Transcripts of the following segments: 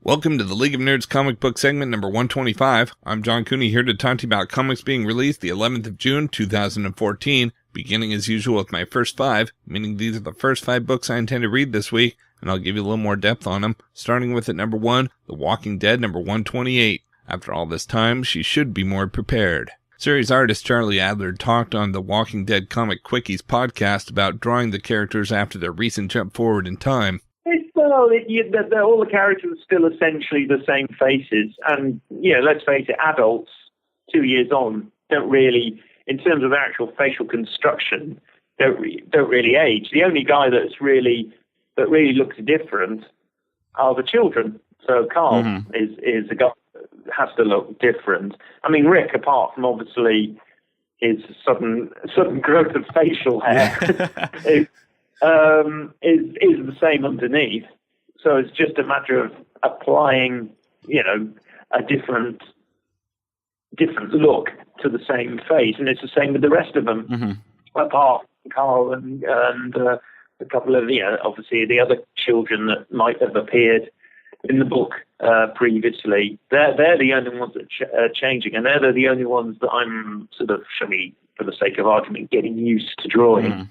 Welcome to the League of Nerds comic book segment number 125. I'm John Cooney here to talk to you about comics being released the 11th of June, 2014, beginning as usual with my first five, meaning these are the first 5 books I intend to read this week, and I'll give you a little more depth on them, starting with at number 1, The Walking Dead number 128. After all this time, she should be more prepared. Series artist Charlie Adler talked on the Walking Dead Comic Quickies podcast about drawing the characters after their recent jump forward in time. All the characters are still essentially the same faces, and let's face it, adults 2 years on don't really, in terms of actual facial construction, don't really age. The only guy that really looks different are the children. So Carl is a guy that has to look different. I mean, Rick, apart from obviously his sudden growth of facial hair, is the same underneath. So it's just a matter of applying, a different look to the same face, and it's the same with the rest of them, apart from Carl and a couple of obviously the other children that might have appeared in the book previously. They're the only ones that are changing, and they're the only ones that I'm sort of, for the sake of argument, getting used to drawing.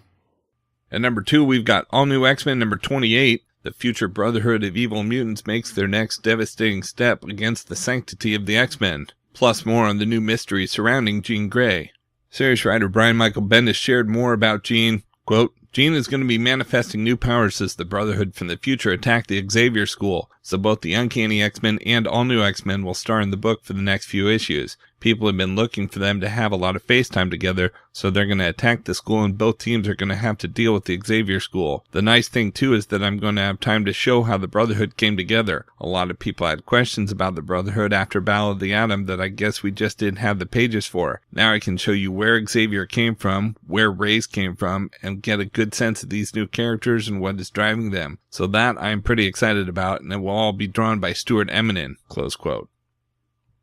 At number 2, we've got All New X-Men number 28. The future Brotherhood of Evil Mutants makes their next devastating step against the sanctity of the X-Men, plus more on the new mystery surrounding Jean Grey. Series writer Brian Michael Bendis shared more about Jean. Quote, Jean is going to be manifesting new powers as the Brotherhood from the future attack the Xavier School, so both the Uncanny X-Men and All New X-Men will star in the book for the next few issues. People have been looking for them to have a lot of face time together, so they're going to attack the school and both teams are going to have to deal with the Xavier School. The nice thing too is that I'm going to have time to show how the Brotherhood came together. A lot of people had questions about the Brotherhood after Battle of the Atom that I guess we just didn't have the pages for. Now I can show you where Xavier came from, where Reyes came from, and get a good sense of these new characters and what is driving them. So that I'm pretty excited about, and it will all be drawn by Stuart Eminem, close quote.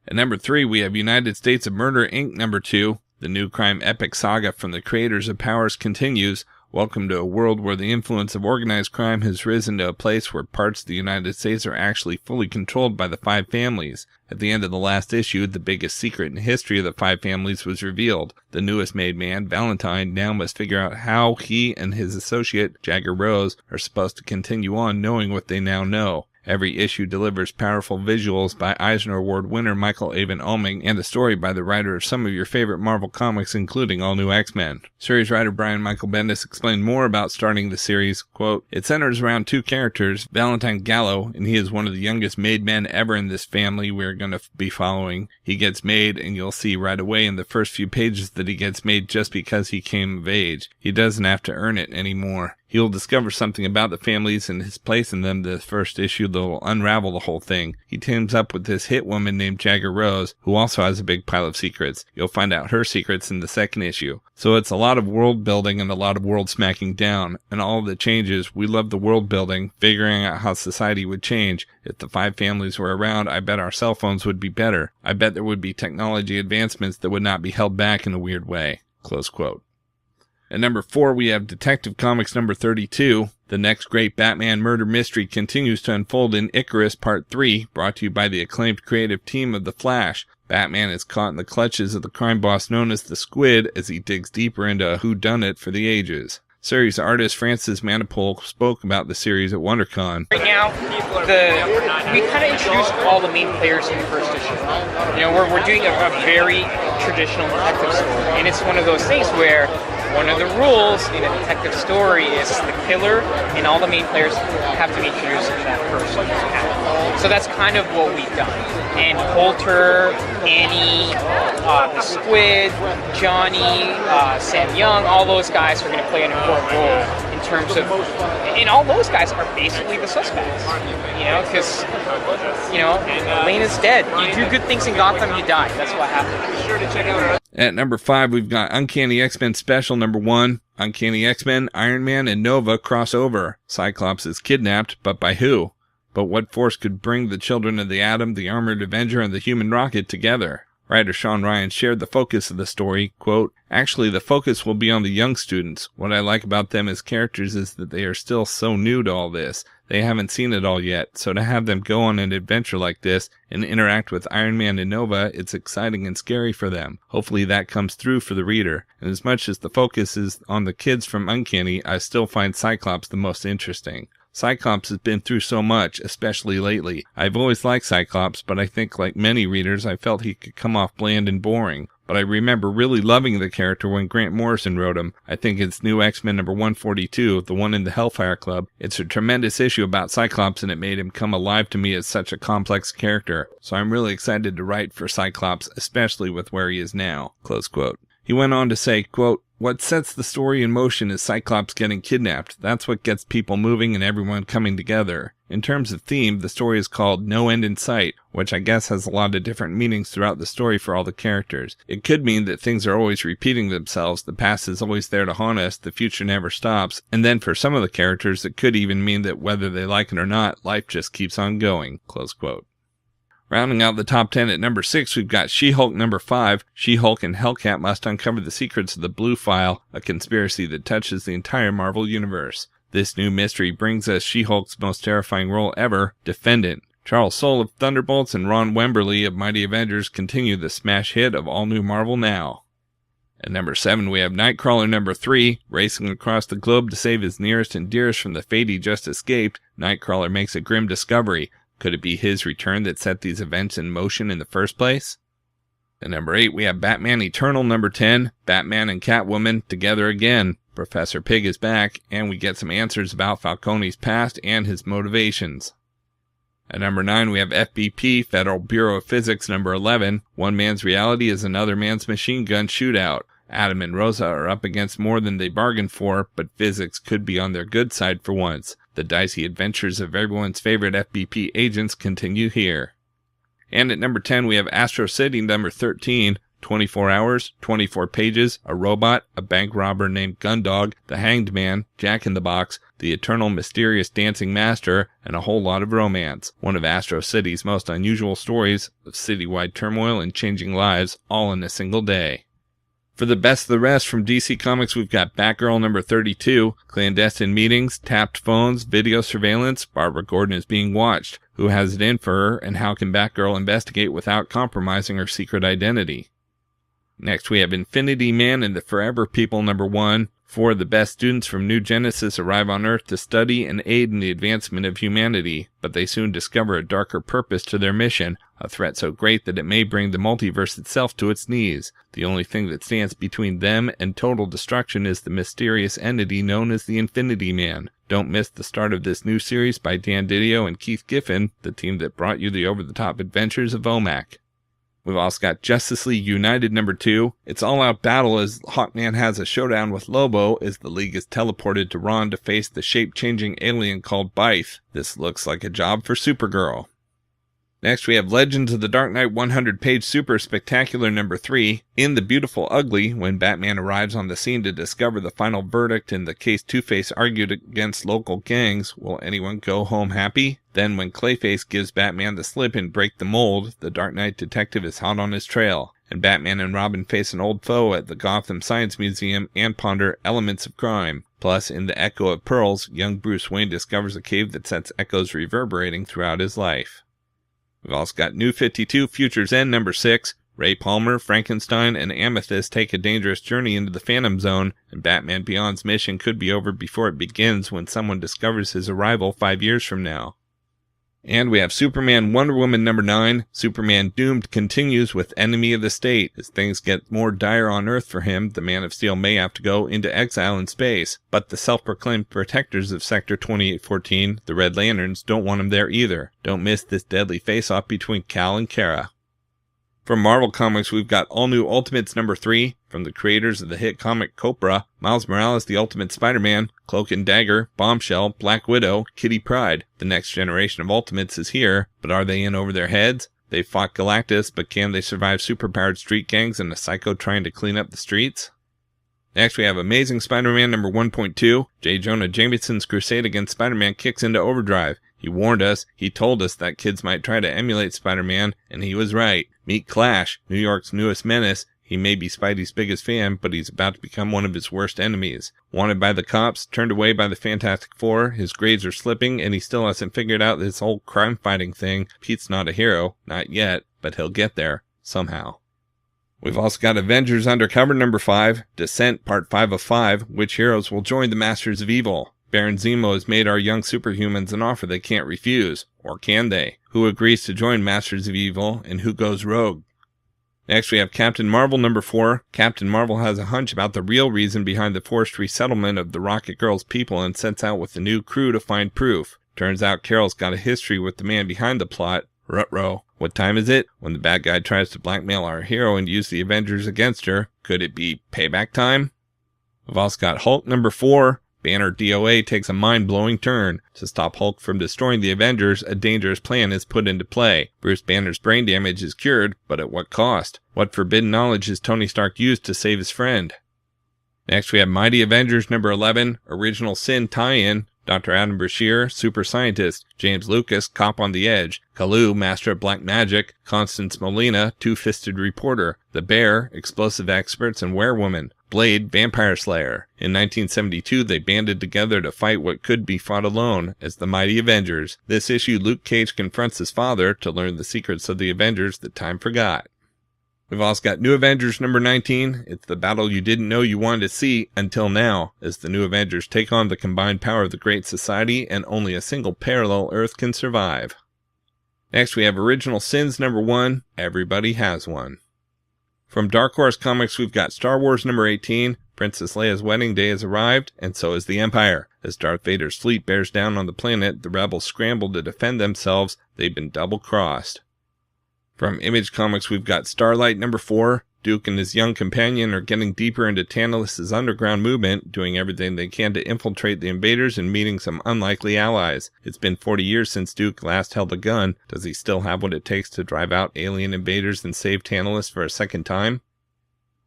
At number 3, we have United States of Murder, Inc. number 2. The new crime epic saga from the creators of Powers continues. Welcome to a world where the influence of organized crime has risen to a place where parts of the United States are actually fully controlled by the 5 families. At the end of the last issue, the biggest secret in the history of the 5 families was revealed. The newest made man, Valentine, now must figure out how he and his associate, Jagger Rose, are supposed to continue on knowing what they now know. Every issue delivers powerful visuals by Eisner Award winner Michael Avon Oeming and a story by the writer of some of your favorite Marvel comics, including All New X-Men. Series writer Brian Michael Bendis explained more about starting the series. Quote, it centers around 2 characters, Valentine Gallo, and he is one of the youngest made men ever in this family we're going to be following. He gets made, and you'll see right away in the first few pages that he gets made just because he came of age. He doesn't have to earn it anymore. He will discover something about the families and his place in them. The first issue that will unravel the whole thing. He teams up with this hit woman named Jagger Rose, who also has a big pile of secrets. You'll find out her secrets in the second issue. So it's a lot of world building and a lot of world smacking down. And all of the changes, we love the world building, figuring out how society would change. If the 5 families were around, I bet our cell phones would be better. I bet there would be technology advancements that would not be held back in a weird way. Close quote. At number 4, we have Detective Comics number 32. The next great Batman murder mystery continues to unfold in Icarus Part 3, brought to you by the acclaimed creative team of The Flash. Batman is caught in the clutches of the crime boss known as the Squid as he digs deeper into a whodunit for the ages. Series artist Francis Manipul spoke about the series at WonderCon. Right now, we kind of introduced all the main players in the first issue. We're doing a very traditional detective story, and it's one of those things where one of the rules in a detective story is the killer and all the main players have to be introduced to that person. So that's kind of what we've done. And Coulter, Annie, the Squid, Johnny, Sam Young, all those guys are going to play an important role in terms of, and all those guys are basically the suspects, because, Elena's dead. You do good things in Gotham, you die. That's what happens. Be sure to check out. At number 5, we've got Uncanny X-Men Special number 1. Uncanny X-Men, Iron Man, and Nova cross over. Cyclops is kidnapped, but by who? But what force could bring the children of the Atom, the Armored Avenger, and the Human Rocket together? Writer Sean Ryan shared the focus of the story. Quote, actually, the focus will be on the young students. What I like about them as characters is that they are still so new to all this. They haven't seen it all yet, so to have them go on an adventure like this and interact with Iron Man and Nova, it's exciting and scary for them. Hopefully that comes through for the reader. And as much as the focus is on the kids from Uncanny, I still find Cyclops the most interesting. Cyclops has been through so much, especially lately. I've always liked Cyclops, but I think like many readers, I felt he could come off bland and boring. But I remember really loving the character when Grant Morrison wrote him. I think it's New X-Men number 142, the one in the Hellfire Club. It's a tremendous issue about Cyclops, and it made him come alive to me as such a complex character. So I'm really excited to write for Cyclops, especially with where he is now." Close quote. He went on to say, quote, "What sets the story in motion is Cyclops getting kidnapped. That's what gets people moving and everyone coming together. In terms of theme, the story is called No End in Sight, which I guess has a lot of different meanings throughout the story for all the characters. It could mean that things are always repeating themselves, the past is always there to haunt us, the future never stops, and then for some of the characters it could even mean that whether they like it or not, life just keeps on going." Close quote. Rounding out the top 10 at number 6, we've got She-Hulk number 5. She-Hulk and Hellcat must uncover the secrets of the Blue File, a conspiracy that touches the entire Marvel Universe. This new mystery brings us She-Hulk's most terrifying role ever, Defendant. Charles Soule of Thunderbolts and Ron Wemberly of Mighty Avengers continue the smash hit of all new Marvel now. At number 7, we have Nightcrawler number 3. Racing across the globe to save his nearest and dearest from the fate he just escaped, Nightcrawler makes a grim discovery. Could it be his return that set these events in motion in the first place? At number 8, we have Batman Eternal number 10. Batman and Catwoman together again. Professor Pig is back, and we get some answers about Falcone's past and his motivations. At number 9, we have FBP, Federal Bureau of Physics number 11. One man's reality is another man's machine gun shootout. Adam and Rosa are up against more than they bargained for, but physics could be on their good side for once. The dicey adventures of everyone's favorite FBP agents continue here. And at number 10, we have Astro City number 13. 24 hours, 24 pages, a robot, a bank robber named Gundog, the Hanged Man, Jack in the Box, the eternal mysterious dancing master, and a whole lot of romance. One of Astro City's most unusual stories of citywide turmoil and changing lives, all in a single day. For the best of the rest from DC Comics, we've got Batgirl number 32, clandestine meetings, tapped phones, video surveillance, Barbara Gordon is being watched. Who has it in for her, and how can Batgirl investigate without compromising her secret identity? Next, we have Infinity Man and the Forever People number 1. 4 of the best students from New Genesis arrive on Earth to study and aid in the advancement of humanity, but they soon discover a darker purpose to their mission, a threat so great that it may bring the multiverse itself to its knees. The only thing that stands between them and total destruction is the mysterious entity known as the Infinity Man. Don't miss the start of this new series by Dan Didio and Keith Giffen, the team that brought you the over-the-top adventures of OMAC. We've also got Justice League United number 2. It's all-out battle as Hawkman has a showdown with Lobo as the League is teleported to Ron to face the shape-changing alien called Bythe. This looks like a job for Supergirl. Next, we have Legends of the Dark Knight 100-page super spectacular number 3. In The Beautiful Ugly, when Batman arrives on the scene to discover the final verdict in the case Two-Face argued against local gangs, will anyone go home happy? Then when Clayface gives Batman the slip and break the mold, the Dark Knight detective is hot on his trail, and Batman and Robin face an old foe at the Gotham Science Museum and ponder elements of crime. Plus, in The Echo of Pearls, young Bruce Wayne discovers a cave that sets echoes reverberating throughout his life. We've also got New 52 Future's End number 6. Ray Palmer, Frankenstein, and Amethyst take a dangerous journey into the Phantom Zone, and Batman Beyond's mission could be over before it begins when someone discovers his arrival 5 years from now. And we have Superman Wonder Woman number 9. Superman Doomed continues with Enemy of the State. As things get more dire on Earth for him, the Man of Steel may have to go into exile in space. But the self-proclaimed protectors of Sector 2814, the Red Lanterns, don't want him there either. Don't miss this deadly face-off between Kal and Kara. From Marvel Comics, we've got All New Ultimates number 3. From the creators of the hit comic Copra, Miles Morales, the Ultimate Spider-Man, Cloak and Dagger, Bombshell, Black Widow, Kitty Pryde. The next generation of Ultimates is here, but are they in over their heads? They've fought Galactus, but can they survive superpowered street gangs and a psycho trying to clean up the streets? Next, we have Amazing Spider-Man number 1.2. J. Jonah Jameson's crusade against Spider-Man kicks into overdrive. He warned us, he told us that kids might try to emulate Spider-Man, and he was right. Meet Clash, New York's newest menace. He may be Spidey's biggest fan, but he's about to become one of his worst enemies. Wanted by the cops, turned away by the Fantastic Four, his grades are slipping, and he still hasn't figured out this whole crime-fighting thing. Pete's not a hero, not yet, but he'll get there, somehow. We've also got Avengers Undercover number 5, Descent Part 5 of 5, which heroes will join the Masters of Evil. Baron Zemo has made our young superhumans an offer they can't refuse, or can they? Who agrees to join Masters of Evil, and who goes rogue? Next we have Captain Marvel number 4. Captain Marvel has a hunch about the real reason behind the forced resettlement of the Rocket Girl's people and sets out with a new crew to find proof. Turns out Carol's got a history with the man behind the plot. Ruh-roh. What time is it? When the bad guy tries to blackmail our hero and use the Avengers against her. Could it be payback time? We've also got Hulk number 4. Banner DOA takes a mind-blowing turn. To stop Hulk from destroying the Avengers, a dangerous plan is put into play. Bruce Banner's brain damage is cured, but at what cost? What forbidden knowledge has Tony Stark used to save his friend? Next we have Mighty Avengers number 11, Original Sin tie-in. Dr. Adam Brashear, super scientist. James Lucas, cop on the edge. Kalu, master of black magic. Constance Molina, two-fisted reporter. The Bear, explosive experts and werewoman. Blade, vampire slayer. In 1972, they banded together to fight what could be fought alone as the Mighty Avengers. This issue, Luke Cage confronts his father to learn the secrets of the Avengers that time forgot. We've also got New Avengers number 19. It's the battle you didn't know you wanted to see until now, as the New Avengers take on the combined power of the Great Society and only a single parallel Earth can survive. Next we have Original Sins number 1, Everybody Has One. From Dark Horse Comics we've got Star Wars number 18, Princess Leia's wedding day has arrived, and so has the Empire. As Darth Vader's fleet bears down on the planet, the rebels scramble to defend themselves. They've been double-crossed. From Image Comics we've got Starlight number 4. Duke and his young companion are getting deeper into Tantalus' underground movement, doing everything they can to infiltrate the invaders and meeting some unlikely allies. It's been 40 years since Duke last held a gun. Does he still have what it takes to drive out alien invaders and save Tantalus for a second time?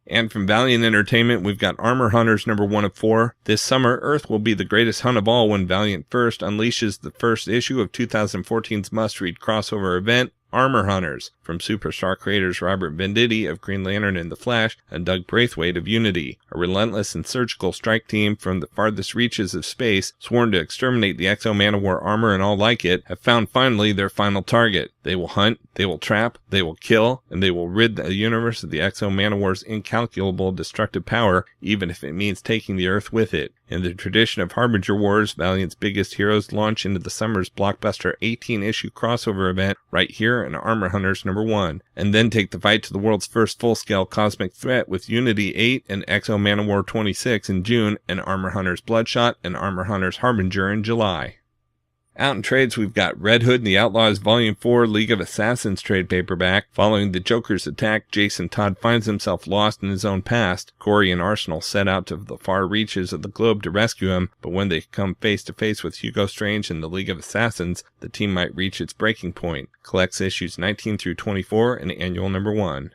And from Valiant Entertainment, we've got Armor Hunters number 1 of 4. This summer, Earth will be the greatest hunt of all when Valiant First unleashes the first issue of 2014's must-read crossover event, Armor Hunters, from Superstar creators Robert Venditti of Green Lantern and The Flash and Doug Braithwaite of Unity, a relentless and surgical strike team from the farthest reaches of space, sworn to exterminate the Exo Man-of-War armor and all like it, have found finally their final target. They will hunt, they will trap, they will kill, and they will rid the universe of the Exo Man-of-War's incalculable destructive power, even if it means taking the Earth with it. In the tradition of Harbinger Wars, Valiant's biggest heroes launch into the summer's blockbuster 18-issue crossover event right here in Armor Hunters number 1, and then take the fight to the world's first full-scale cosmic threat with Unity 8 and Exo Man-of-War 26 in June, and Armor Hunters Bloodshot and Armor Hunters Harbinger in July. Out in trades, we've got Red Hood and the Outlaws Volume 4 League of Assassins trade paperback. Following the Joker's attack, Jason Todd finds himself lost in his own past. Corey and Arsenal set out to the far reaches of the globe to rescue him, but when they come face to face with Hugo Strange and the League of Assassins, the team might reach its breaking point. Collects issues 19 through 24 and annual number 1.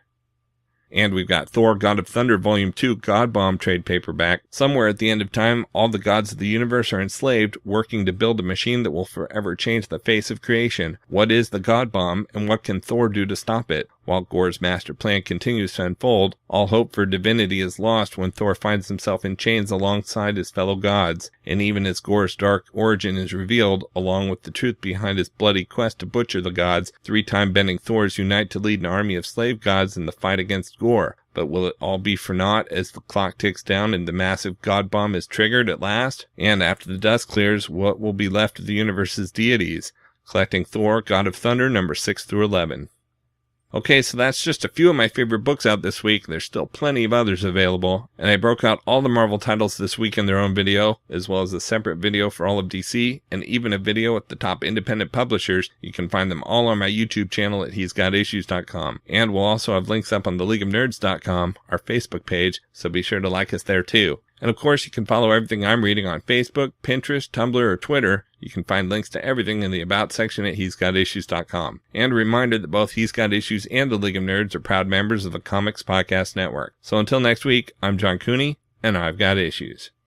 And we've got Thor, God of Thunder, Volume 2, Godbomb trade paperback. Somewhere at the end of time, all the gods of the universe are enslaved, working to build a machine that will forever change the face of creation. What is the Godbomb, and what can Thor do to stop it? While Gore's master plan continues to unfold, all hope for divinity is lost when Thor finds himself in chains alongside his fellow gods. And even as Gore's dark origin is revealed, along with the truth behind his bloody quest to butcher the gods, three-time bending Thors unite to lead an army of slave gods in the fight against Gore. But will it all be for naught as the clock ticks down and the massive God bomb is triggered at last? And after the dust clears, what will be left of the universe's deities? Collecting Thor, God of Thunder, number 6 through 11. Okay, so that's just a few of my favorite books out this week. There's still plenty of others available, and I broke out all the Marvel titles this week in their own video, as well as a separate video for all of DC, and even a video with the top independent publishers. You can find them all on my YouTube channel at he'sgotissues.com, and we'll also have links up on theleagueofnerds.com, our Facebook page, so be sure to like us there too. And of course, you can follow everything I'm reading on Facebook, Pinterest, Tumblr, or Twitter. You can find links to everything in the About section at he'sgotissues.com. And a reminder that both He's Got Issues and the League of Nerds are proud members of the Comics Podcast Network. So until next week, I'm John Cooney, and I've got issues.